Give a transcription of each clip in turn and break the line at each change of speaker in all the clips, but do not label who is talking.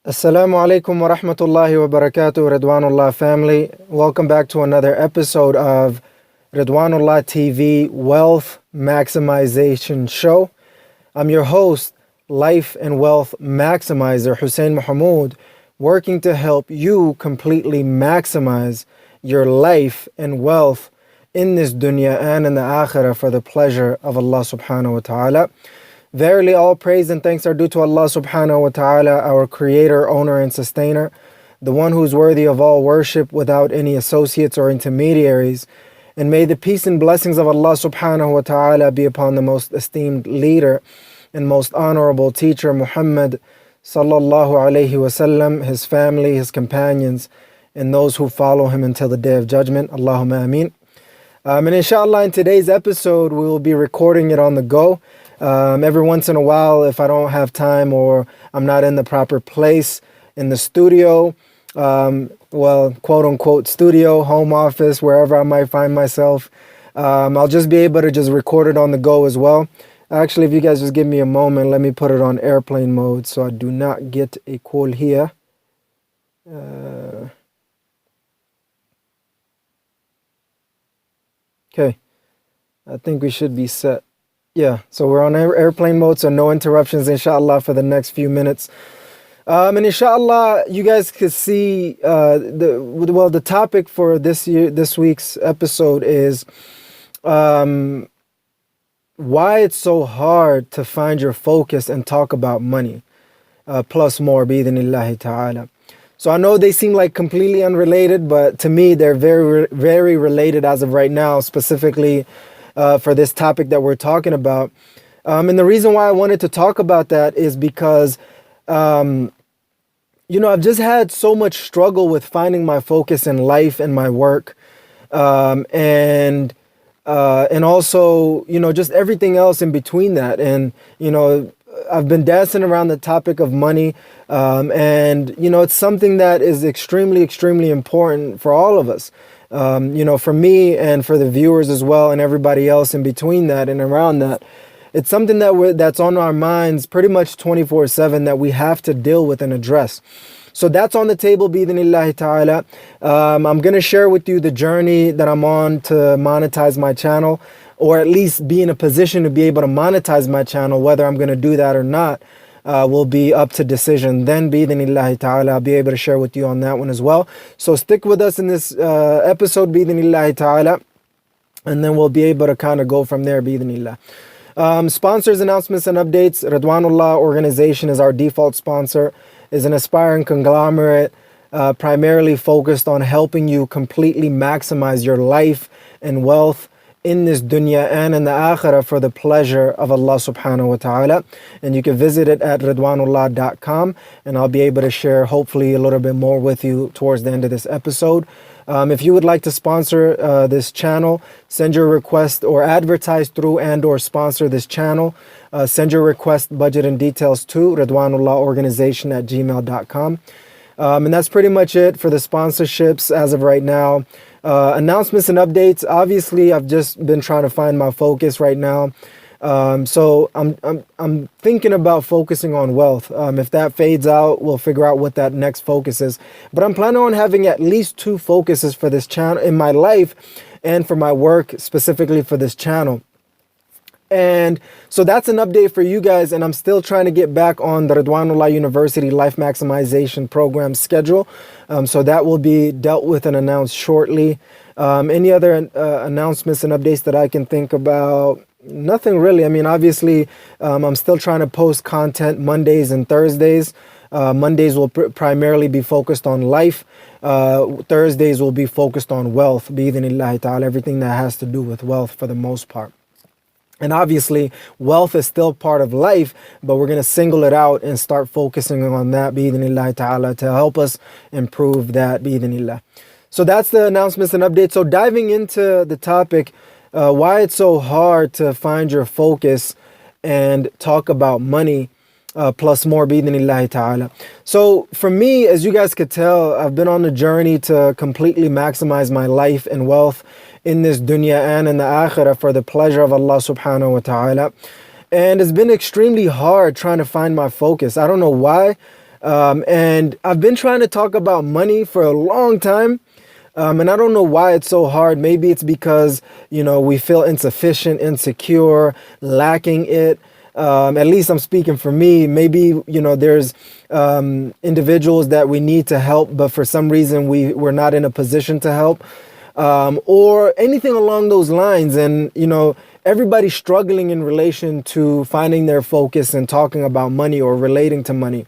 Assalamu alaikum wa rahmatullahi wa barakatuh, Ridwanullah family. Welcome back to another episode of Ridwanullah TV Wealth Maximization Show. I'm your host, Life and Wealth Maximizer, Hussein Mohamud, working to help you completely maximize your life and wealth in this dunya and in the akhirah for the pleasure of Allah subhanahu wa ta'ala. Verily, all praise and thanks are due to Allah subhanahu wa ta'ala, our creator, owner, and sustainer, the one who is worthy of all worship without any associates or intermediaries. And may the peace and blessings of Allah subhanahu wa ta'ala be upon the most esteemed leader and most honorable teacher, Muhammad sallallahu alayhi wasallam, his family, his companions, and those who follow him until the day of judgment. Allahumma ameen. And inshallah, in today's episode, we will be recording it on the go. Every once in a while, if I don't have time or I'm not in the proper place in the studio, quote unquote studio, home office, wherever I might find myself, I'll just be able to just record it on the go as well. Actually, if you guys just give me a moment, let me put it on airplane mode so I do not get a call here. Okay, I think we should be set. Yeah, so we're on airplane mode, so no interruptions, inshallah, for the next few minutes. And inshallah, you guys could see the topic for this week's episode is why it's so hard to find your focus and talk about money, plus more, bi-idhnillahi ta'ala. So I know they seem like completely unrelated, but to me, they're very, very related as of right now, specifically for this topic that we're talking about. And the reason why I wanted to talk about that is because, I've just had so much struggle with finding my focus in life and my work. And also, just everything else in between that. And, I've been dancing around the topic of money. And it's something that is extremely, extremely important for all of us. For me and for the viewers as well, and everybody else in between that and around that, it's something that's on our minds pretty much 24/7 that we have to deal with and address. So that's on the table, bi-idhnillahi ta'ala. I'm going to share with you the journey that I'm on to monetize my channel, or at least be in a position to be able to monetize my channel. Whether I'm going to do that or not will be up to decision. Then, bi-idhnillahi ta'ala, I'll be able to share with you on that one as well. So stick with us in this episode, bi-idhnillahi ta'ala, and then we'll be able to kind of go from there, bi-idhnillah. Sponsors, announcements, and updates. Ridwanullah organization is our default sponsor, is an aspiring conglomerate primarily focused on helping you completely maximize your life and wealth in this dunya and in the akhirah for the pleasure of Allah subhanahu wa ta'ala. And you can visit it at ridwanullah.com, and I'll be able to share hopefully a little bit more with you towards the end of this episode. If you would like to sponsor this channel, send your request, or advertise through and or sponsor this channel, send your request, budget, and details to ridwanullahorganization@gmail.com. And that's pretty much it for the sponsorships as of right now. Announcements and updates. Obviously, I've just been trying to find my focus right now. So I'm thinking about focusing on wealth. If that fades out, we'll figure out what that next focus is. But I'm planning on having at least 2 focuses for this channel in my life and for my work, specifically for this channel. And so that's an update for you guys, and I'm still trying to get back on the Ridwanullah University Life Maximization Program schedule. So that will be dealt with and announced shortly. Any other announcements and updates that I can think about? Nothing really. I mean, obviously, I'm still trying to post content Mondays and Thursdays. Mondays will primarily be focused on life. Thursdays will be focused on wealth, bi-idhnillahi ta'ala, everything that has to do with wealth for the most part. And obviously, wealth is still part of life, but we're going to single it out and start focusing on that, bi-idhnillahi ta'ala, to help us improve that, bi-idhnillah. So that's the announcements and updates. So diving into the topic, why it's so hard to find your focus and talk about money, plus more, bi-idhnillahi ta'ala. So for me, as you guys could tell, I've been on a journey to completely maximize my life and wealth in this dunya and in the akhirah for the pleasure of Allah subhanahu wa ta'ala. And it's been extremely hard trying to find my focus. I don't know why. And I've been trying to talk about money for a long time. And I don't know why it's so hard. Maybe it's because, we feel insufficient, insecure, lacking it. At least I'm speaking for me. Maybe, there's individuals that we need to help, but for some reason we're not in a position to help, or anything along those lines. And, everybody's struggling in relation to finding their focus and talking about money or relating to money.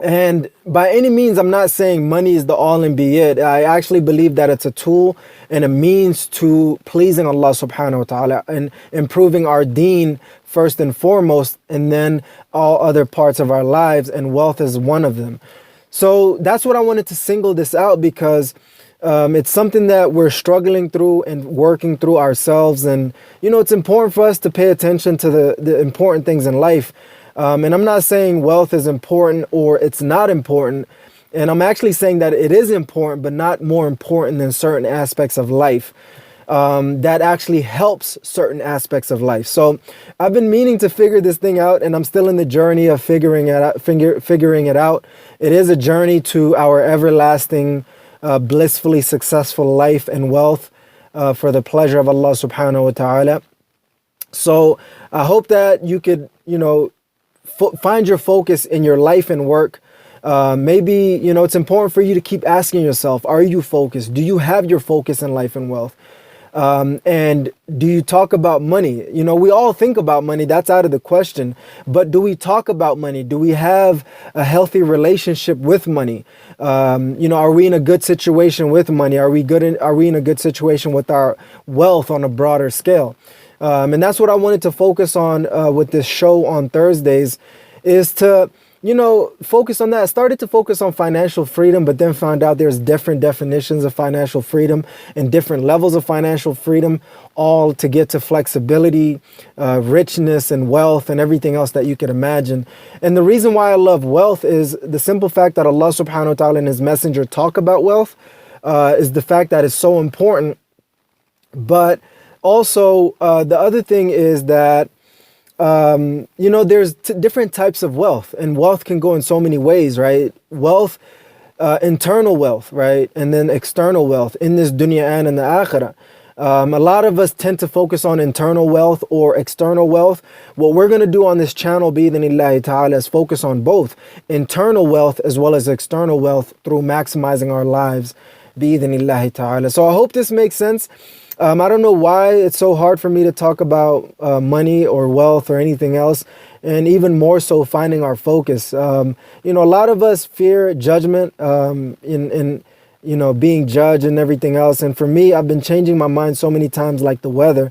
And by any means, I'm not saying money is the all and be it. I actually believe that it's a tool and a means to pleasing Allah subhanahu wa ta'ala and improving our deen first and foremost, and then all other parts of our lives, and wealth is one of them. So that's what I wanted to single this out, because it's something that we're struggling through and working through ourselves. And, it's important for us to pay attention to the important things in life. And I'm not saying wealth is important or it's not important. And I'm actually saying that it is important, but not more important than certain aspects of life. That actually helps certain aspects of life. So I've been meaning to figure this thing out, and I'm still in the journey of figuring it out. It is a journey to our everlasting, blissfully successful life and wealth for the pleasure of Allah subhanahu wa ta'ala. So I hope that you could, find your focus in your life and work. Maybe, it's important for you to keep asking yourself, are you focused? Do you have your focus in life and wealth? And do you talk about money? We all think about money. That's out of the question. But do we talk about money? Do we have a healthy relationship with money? Are we in a good situation with money? Are we in a good situation with our wealth on a broader scale? And that's what I wanted to focus on with this show on Thursdays, is to, focus on that. I started to focus on financial freedom, but then found out there's different definitions of financial freedom and different levels of financial freedom, all to get to flexibility, richness, and wealth, and everything else that you could imagine. And the reason why I love wealth is the simple fact that Allah subhanahu wa ta'ala and His Messenger talk about wealth, is the fact that it's so important. But also, the other thing is that, there's different types of wealth, and wealth can go in so many ways, right? Wealth, internal wealth, right? And then external wealth in this dunya and in the akhirah. A lot of us tend to focus on internal wealth or external wealth. What we're going to do on this channel, bi-idhnillahi ta'ala, is focus on both internal wealth as well as external wealth through maximizing our lives, bi-idhnillahi ta'ala. So I hope this makes sense. I don't know why it's so hard for me to talk about money or wealth or anything else, and even more so finding our focus. A lot of us fear judgment in being judged and everything else. And for me, I've been changing my mind so many times like the weather.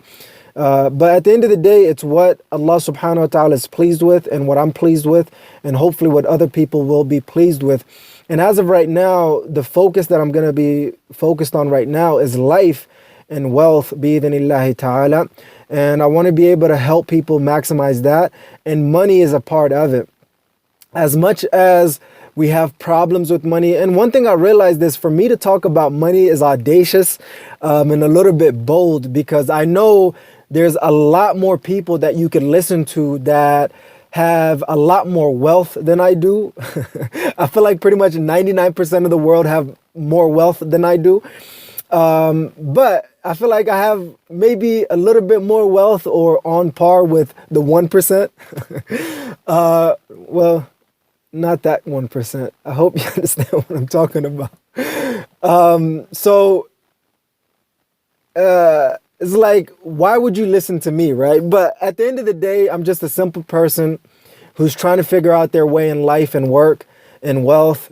But at the end of the day, it's what Allah subhanahu wa ta'ala is pleased with and what I'm pleased with, and hopefully what other people will be pleased with. And as of right now, the focus that I'm going to be focused on right now is life and wealth, bi-idhnillahi ta'ala. And I want to be able to help people maximize that. And money is a part of it. As much as we have problems with money. And one thing I realized is, for me to talk about money is audacious and a little bit bold, because I know there's a lot more people that you can listen to that have a lot more wealth than I do. I feel like pretty much 99% of the world have more wealth than I do. But I feel like I have maybe a little bit more wealth, or on par with the 1%. Well, not that 1%. I hope you understand what I'm talking about. It's like, why would you listen to me, right? But at the end of the day, I'm just a simple person who's trying to figure out their way in life and work and wealth.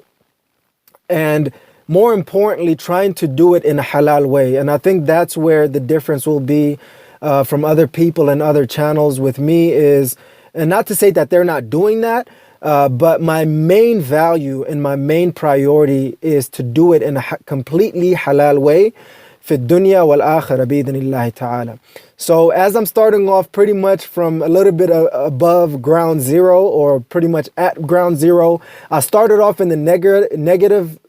And more importantly, trying to do it in a halal way. And I think that's where the difference will be from other people and other channels with me is, and not to say that they're not doing that, but my main value and my main priority is to do it in a completely halal way, fi dunya wal akhirah, bi-idhnillahi ta'ala. So as I'm starting off pretty much from a little bit above ground zero, or pretty much at ground zero, I started off in the negative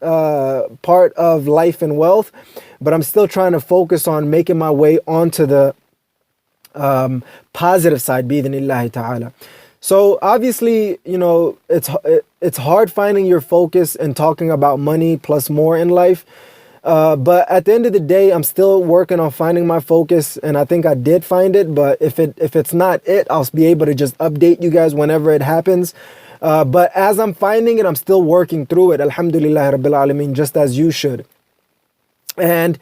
part of life and wealth, but I'm still trying to focus on making my way onto the positive side, bi-idhnillahi ta'ala. So obviously, it's hard finding your focus and talking about money plus more in life. But at the end of the day, I'm still working on finding my focus, and I think I did find it. But if it's not it, I'll be able to just update you guys whenever it happens. But as I'm finding it, I'm still working through it. Alhamdulillah Rabbil Alameen, just as you should. And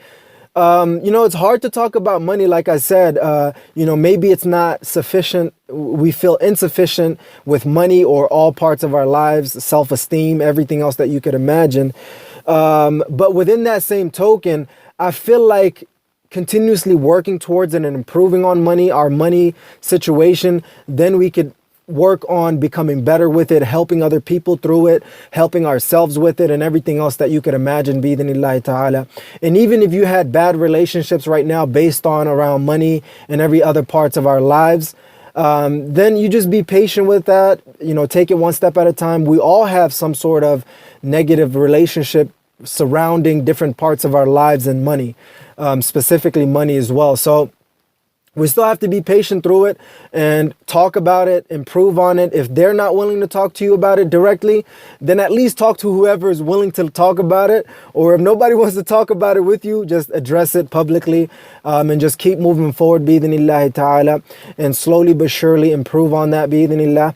it's hard to talk about money. Like I said, maybe it's not sufficient. We feel insufficient with money or all parts of our lives, self-esteem, everything else that you could imagine. But within that same token, I feel like continuously working towards it and improving on money, our money situation, then we could work on becoming better with it, helping other people through it, helping ourselves with it, and everything else that you could imagine, bi'idhnillahi ta'ala. And even if you had bad relationships right now based on around money and every other parts of our lives, then you just be patient with that, take it one step at a time. We all have some sort of negative relationship surrounding different parts of our lives and money, specifically money as well. So we still have to be patient through it and talk about it, improve on it. If they're not willing to talk to you about it directly, then at least talk to whoever is willing to talk about it. Or if nobody wants to talk about it with you, just address it publicly, and just keep moving forward, bi'idhnillahi ta'ala, and slowly but surely improve on that, bi'idhnillah.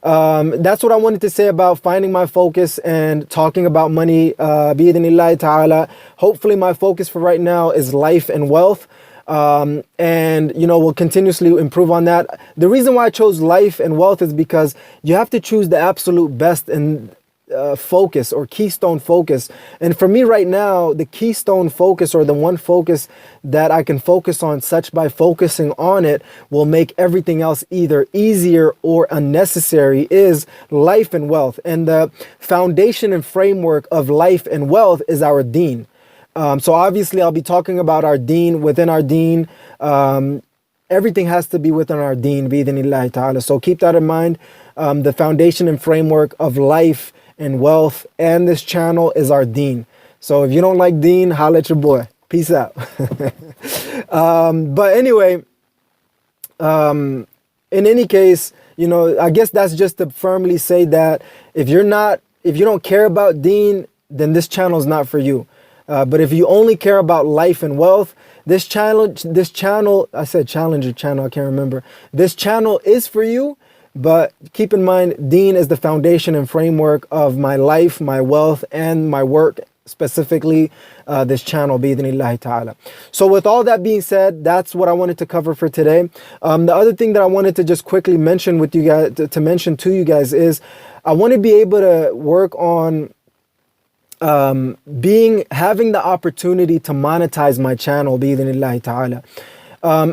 That's what I wanted to say about finding my focus and talking about money, bi'idhnillahi ta'ala. Hopefully my focus for right now is life and wealth. And we'll continuously improve on that. The reason why I chose life and wealth is because you have to choose the absolute best and focus or keystone focus. And for me right now, the keystone focus, or the one focus that I can focus on, such by focusing on it will make everything else either easier or unnecessary, is life and wealth. And the foundation and framework of life and wealth is our deen. So obviously I'll be talking about our deen, within our deen. Everything has to be within our deen, bi'idhnillahi ta'ala. So keep that in mind. The foundation and framework of life and wealth and this channel is our deen. So if you don't like deen, holla at your boy. Peace out. But anyway, in any case, I guess that's just to firmly say that if you don't care about deen, then this channel is not for you. But if you only care about life and wealth, this channel, I said challenger channel, I can't remember. This channel is for you, but keep in mind, deen is the foundation and framework of my life, my wealth, and my work, specifically this channel, bi'idhnillahi ta'ala. So with all that being said, that's what I wanted to cover for today. The other thing that I wanted to just quickly mention with you guys, to mention to you guys, is I want to be able to work on having the opportunity to monetize my channel, bi'idhnillahi ta'ala.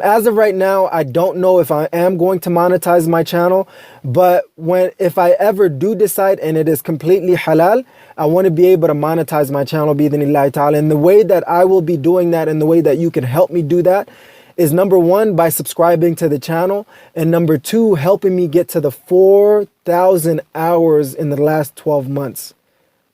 As of right now, I don't know if I am going to monetize my channel, but if I ever do decide and it is completely halal, I want to be able to monetize my channel, bi'idhnillahi ta'ala. And the way that I will be doing that, and the way that you can help me do that, is number one, by subscribing to the channel, and number two, helping me get to the 4,000 hours in the last 12 months.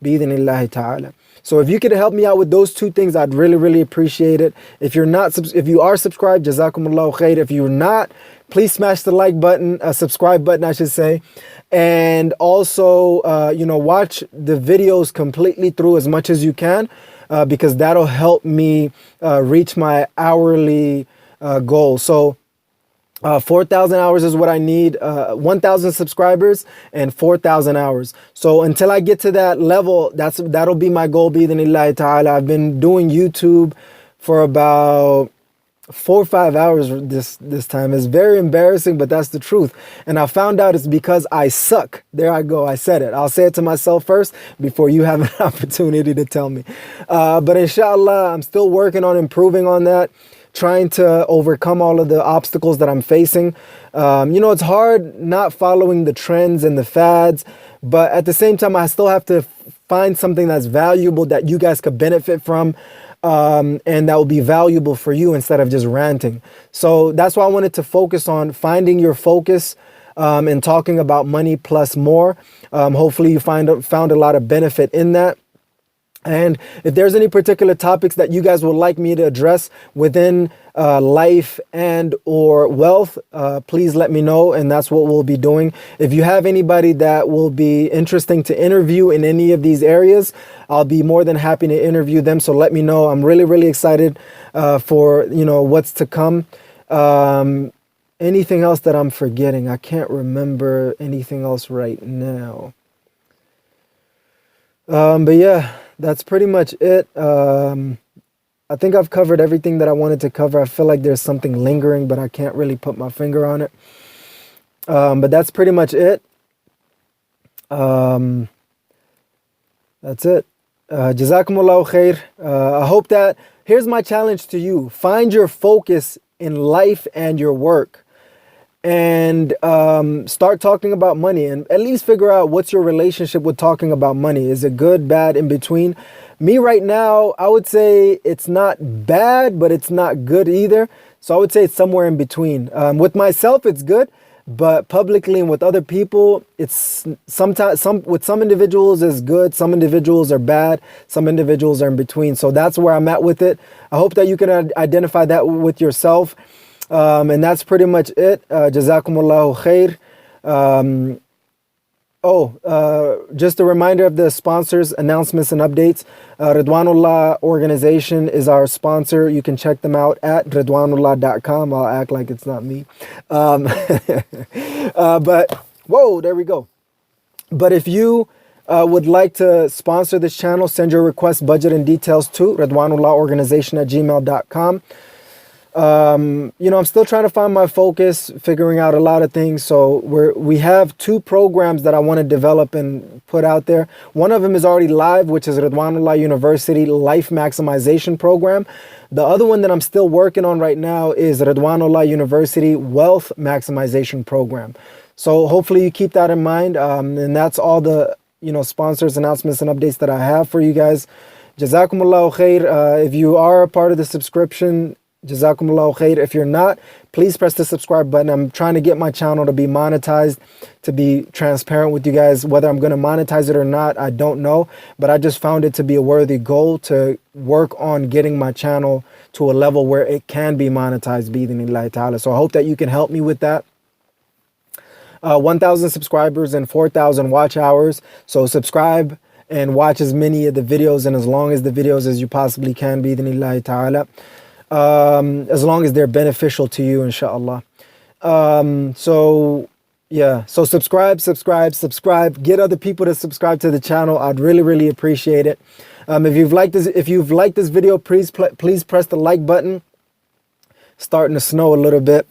Bi'idhnillahi ta'ala. So if you could help me out with those two things, I'd really, really appreciate it. If you are subscribed, jazakumullahu khair. If you're not, please smash the like button, subscribe button, I should say. And also, watch the videos completely through as much as you can, because that'll help me reach my hourly goal. So 4,000 hours is what I need, 1,000 subscribers and 4,000 hours. So until I get to that level, that'll be my goal, bi'idhnillahi ta'ala. I've been doing YouTube for about 4 or 5 hours this time. It's very embarrassing, but that's the truth. And I found out it's because I suck. There I go. I said it. I'll say it to myself first before you have an opportunity to tell me. But inshallah, I'm still working on improving on that, trying to overcome all of the obstacles that I'm facing. It's hard not following the trends and the fads, but at the same time, I still have to find something that's valuable that you guys could benefit from, and that will be valuable for you instead of just ranting. So that's why I wanted to focus on finding your focus, and talking about money plus more. Hopefully you found a lot of benefit in that. And if there's any particular topics that you guys would like me to address within life and or wealth, please let me know, and that's what we'll be doing. If you have anybody that will be interesting to interview in any of these areas, I'll be more than happy to interview them. So let me know. I'm really, really excited for what's to come. Anything else that I'm forgetting? I can't remember anything else right now. But yeah, that's pretty much it. I think I've covered everything that I wanted to cover. I feel like there's something lingering, but I can't really put my finger on it. But that's pretty much it. That's it. Jazakumullahu khair. I hope that, here's my challenge to you. Find your focus in life and your work. And start talking about money, and at least figure out what's your relationship with talking about money. Is it good, bad, in between? Me right now, I would say it's not bad, but it's not good either. So I would say it's somewhere in between. With myself, it's good, but publicly and with other people, it's sometimes with some individuals is good, some individuals are bad, some individuals are in between. So that's where I'm at with it. I hope that you can identify that with yourself. And that's pretty much it. Jazakumullahu khair. Just a reminder of the sponsors, announcements, and updates. Ridwanullah organization is our sponsor. You can check them out at ridwanullah.com. I'll act like it's not me. But, whoa, there we go. But if you would like to sponsor this channel, send your request, budget, and details to ridwanullahorganization@gmail.com. I'm still trying to find my focus, figuring out a lot of things. So we have 2 programs that I want to develop and put out there. One of them is already live, which is Ridwanullah University Life Maximization Program. The other one that I'm still working on right now is Ridwanullah University Wealth Maximization Program. So hopefully you keep that in mind. And that's all the sponsors, announcements, and updates that I have for you guys. Jazakumullahu khair. If you are a part of the subscription, Jazakumullahu khair. If you're not, please press the subscribe button. I'm trying to get my channel to be monetized, to be transparent with you guys. Whether I'm going to monetize it or not, I don't know. But I just found it to be a worthy goal to work on getting my channel to a level where it can be monetized, bi-idhnillahi ta'ala. So I hope that you can help me with that. 1,000 subscribers and 4,000 watch hours. So subscribe and watch as many of the videos and as long as the videos as you possibly can, bi-idhnillahi ta'ala. As long as they're beneficial to you, inshallah. So subscribe, get other people to subscribe to the channel. I'd really, really appreciate it. If you've liked this video, please press the like button. Starting to snow a little bit.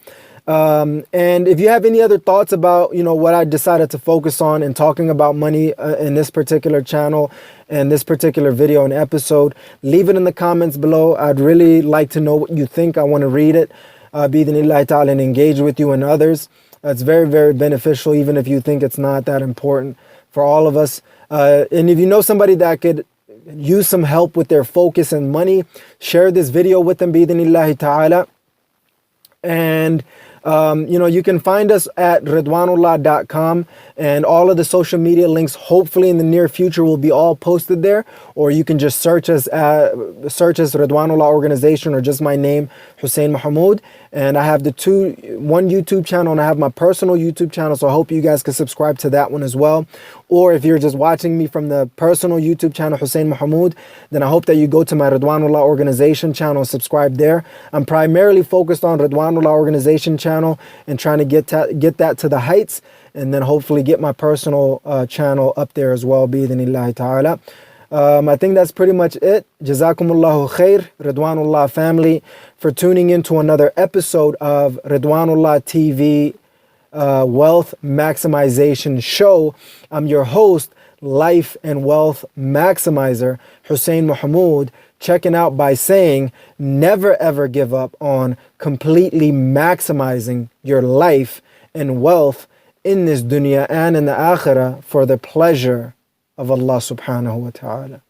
And if you have any other thoughts about, what I decided to focus on in talking about money in this particular channel and this particular video and episode, leave it in the comments below. I'd really like to know what you think. I want to read it, bi-idhnillahi ta'ala, and engage with you and others. It's very, very beneficial, even if you think it's not that important for all of us. And if you know somebody that could use some help with their focus and money, share this video with them, bi-idhnillahi ta'ala. And you can find us at ridwanullah.com, and all of the social media links hopefully in the near future will be all posted there, or you can just search as Ridwanullah Organization or just my name, Hussein Mohamud. And I have one YouTube channel, and I have my personal YouTube channel, so I hope you guys can subscribe to that one as well. Or if you're just watching me from the personal YouTube channel, Hussein Mohamud, then I hope that you go to my Ridwanullah Organization channel and subscribe there. I'm primarily focused on Ridwanullah Organization channel and trying to get that to the heights, and then hopefully get my personal channel up there as well, bi-idhnillahi ta'ala. I think that's pretty much it. Jazakumullahu khair, Ridwanullah family, for tuning into another episode of Ridwanullah TV Wealth Maximization Show. I'm your host, Life and Wealth Maximizer, Hussein Mohamud, checking out by saying, never ever give up on completely maximizing your life and wealth in this dunya and in the akhirah for the pleasure of Allah subhanahu wa ta'ala.